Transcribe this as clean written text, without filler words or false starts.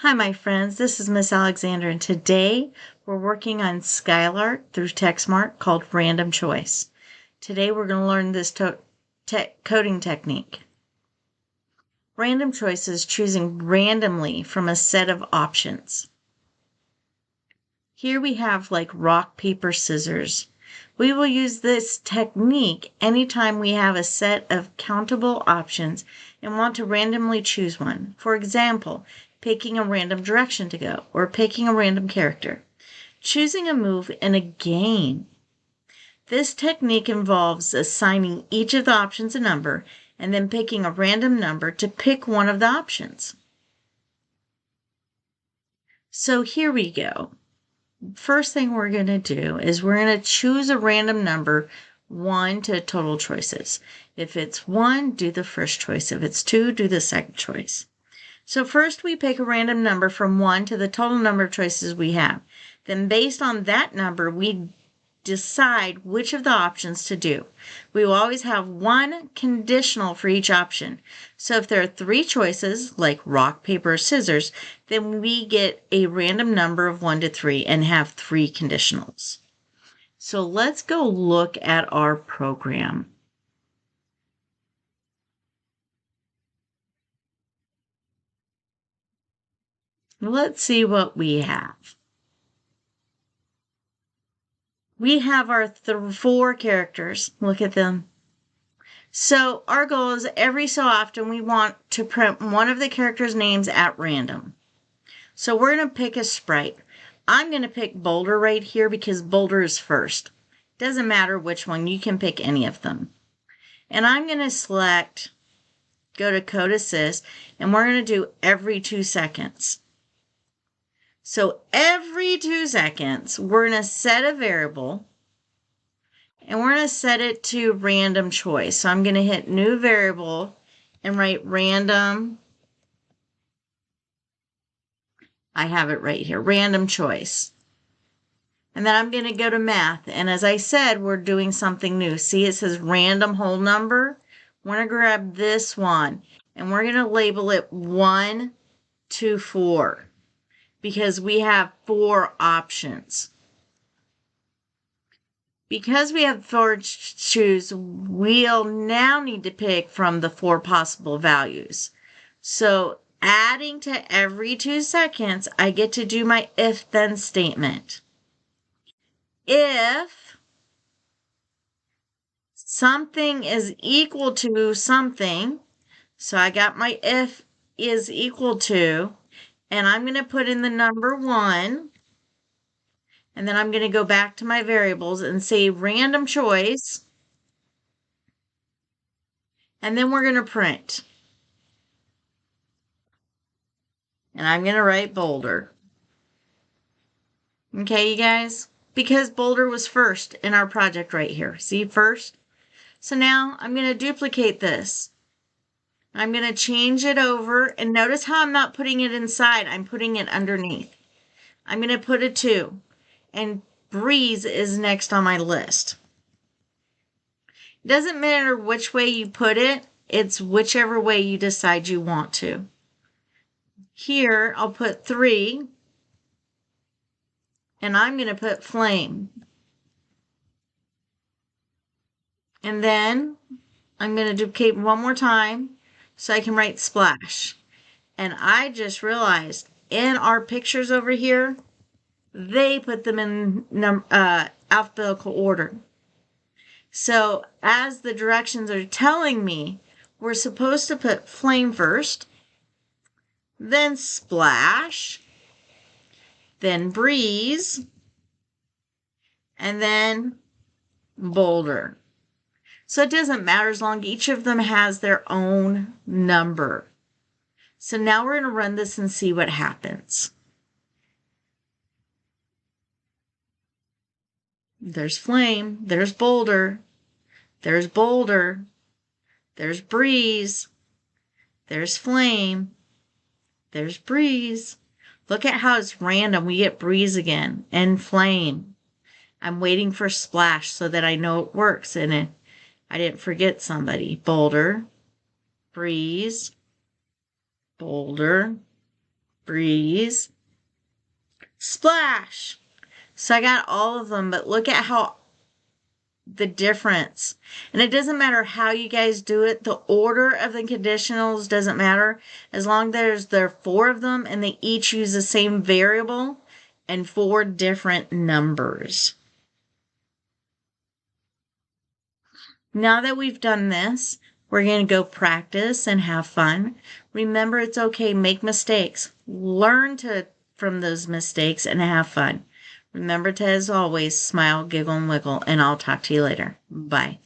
Hi, my friends. This is Miss Alexander, and today we're working on Skylark through TechSmart called Random Choice. Today we're going to learn this coding technique. Random choice is choosing randomly from a set of options. Here we have like rock, paper, scissors. We will use this technique anytime we have a set of countable options and want to randomly choose one. For example, picking a random direction to go or picking a random character. Choosing a move in a game. This technique involves assigning each of the options a number and then picking a random number to pick one of the options. So here we go. First thing we're going to do is we're going to choose a random number 1 to total choices. If it's 1, do the first choice. If it's 2, do the second choice. So first we pick a random number from 1 to the total number of choices we have. Then based on that number, we decide which of the options to do. We will always have one conditional for each option. So if there are 3 choices, like rock, paper, or scissors, then we get a random number of 1 to 3 and have 3 conditionals. So let's go look at our program. Let's see what we have. We have our 4 characters. Look at them. So our goal is every so often we want to print one of the characters' names at random. So we're going to pick a sprite. I'm going to pick Boulder right here because Boulder is first. Doesn't matter which one. You can pick any of them. And I'm going to select, go to Code Assist, and we're going to do every 2 seconds. So every 2 seconds, we're going to set a variable, and we're going to set it to random choice. So I'm going to hit New Variable and write random. I have it right here, random choice. And then I'm going to go to Math. And as I said, we're doing something new. See, it says random whole number. We're going to grab this one, and we're going to label it 1 to 4. Because we have 4 options. Because we have 4 choose, we'll now need to pick from the 4 possible values. So adding to every 2 seconds, I get to do my if-then statement. If something is equal to something, so I got my if is equal to, and I'm going to put in the number 1, and then I'm going to go back to my variables and say random choice, and then we're going to print. And I'm going to write Boulder. Okay, you guys? Because Boulder was first in our project right here. See, first? So now I'm going to duplicate this. I'm going to change it over, and notice how I'm not putting it inside. I'm putting it underneath. I'm going to put a 2, and Breeze is next on my list. It doesn't matter which way you put it. It's whichever way you decide you want to. Here, I'll put 3, and I'm going to put Flame. And then I'm going to duplicate one more time so I can write Splash. And I just realized in our pictures over here, they put them in alphabetical order. So as the directions are telling me, we're supposed to put Flame first, then Splash, then Breeze, and then Boulder. So it doesn't matter as long as each of them has their own number. So now we're going to run this and see what happens. There's Flame, there's Boulder, there's Boulder, there's Breeze, there's Flame, there's Breeze. Look at how it's random. We get Breeze again and Flame. I'm waiting for Splash so that I know it works and I didn't forget somebody. Boulder, Breeze, Boulder, freeze, splash. So I got all of them, but look at how the difference. And it doesn't matter how you guys do it. The order of the conditionals doesn't matter. As long as there are 4 of them and they each use the same variable and 4 different numbers. Now that we've done this, we're going to go practice and have fun. Remember, it's okay. Make mistakes. Learn from those mistakes and have fun. Remember to, as always, smile, giggle, and wiggle, and I'll talk to you later. Bye.